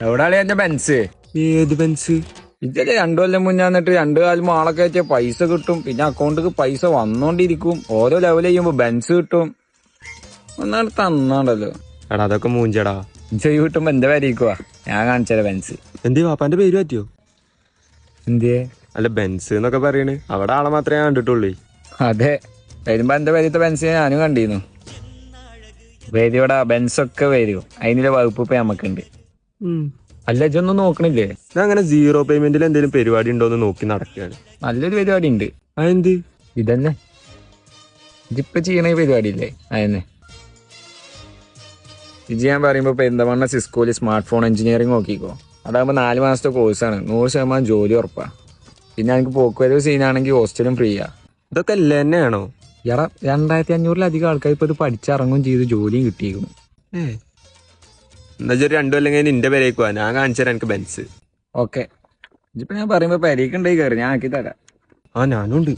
എവിടാളി എന്റെ ബെൻസ്? ഏത് ബെൻസ്? ഇതല്ലേ 2 കൊല്ലം മുന്നേ വന്നിട്ട് 2 കാലം ആളൊക്കെ വെച്ച പൈസ കിട്ടും, പിന്നെ അക്കൗണ്ടിക്ക് പൈസ വന്നോണ്ടിരിക്കും. ഓരോ ലെവൽ ചെയ്യുമ്പോ ബെൻസ് കിട്ടും. ഒന്നാട് തന്നാണ്ടല്ലോ. എടാ അതൊക്കെ മൂഞ്ചടാ. ചെയ്ത് കിട്ടുമ്പോ എന്റെ വരയ്ക്കുവാ, ഞാൻ കാണിച്ചാലോ ബെൻസ്. എന്തേ വാപ്പാന്റെ പേര് പറ്റിയോ? എന്തേ? അല്ല ബെൻസ് എന്നൊക്കെ പറയണ്, അവിടെ ആളെ മാത്രമേ ഞാൻ കണ്ടിട്ടുള്ളൂ. അതെ, വരുമ്പോ എന്റെ പേരത്തെ ബെൻസ് ഞാനും കണ്ടിരുന്നു. വരിയോടാ, ബെൻസൊക്കെ വരും. അതിനുള്ള വകുപ്പ് ഇപ്പൊ നമുക്കുണ്ട്. അല്ല, ഇതൊന്നും നോക്കണില്ലേ? ഞാൻ അങ്ങനെ സീറോ പേയ്മെന്റിൽ എന്തെങ്കിലും പരിപാടി ഉണ്ടോന്ന് നോക്കി നടക്കുകയാണ്. നല്ലൊരു പരിപാടി ഉണ്ട്. അതെന്ത്? ഇതന്നെ ഇതിപ്പോ ചെയ്യണ ഈ പരിപാടി ഇല്ലേ, അതന്നെ ഇത് ഞാൻ പറയുമ്പോ പെരിന്തൽമണ്ണ സിസ്കോയിൽ സ്മാർട്ട് ഫോൺ എഞ്ചിനീയറിംഗ് നോക്കിക്കോ. അതാകുമ്പോ 4 മാസത്തെ കോഴ്സാണ്, 100% ജോലി ഉറപ്പാ. പിന്നെ എനിക്ക് പോക്കുവരവ് സീനാണെങ്കിൽ ഹോസ്റ്റലും ഫ്രീയാ. ഇതൊക്കെ അല്ല തന്നെയാണോ? എടാ, 2500-ലധികം ആൾക്കാർ ഇപ്പൊ ഇത് പഠിച്ചിറങ്ങും ചെയ്ത് ജോലിയും കിട്ടിയിരിക്കുന്നു. എന്നാ 2 കൊല്ലം കഴിഞ്ഞ് നിന്റെ പേരേക്ക് പോവാ, ഞാൻ കാണിച്ചു തരാം എനിക്ക് ബെൻസ്. ഓക്കെ, ഇതിപ്പോ ഞാൻ പറയുമ്പോ പെരേക്കുണ്ടായി കയറി, ഞാൻ ആക്കി തരാം. ആ ഞാനും ഉണ്ട്.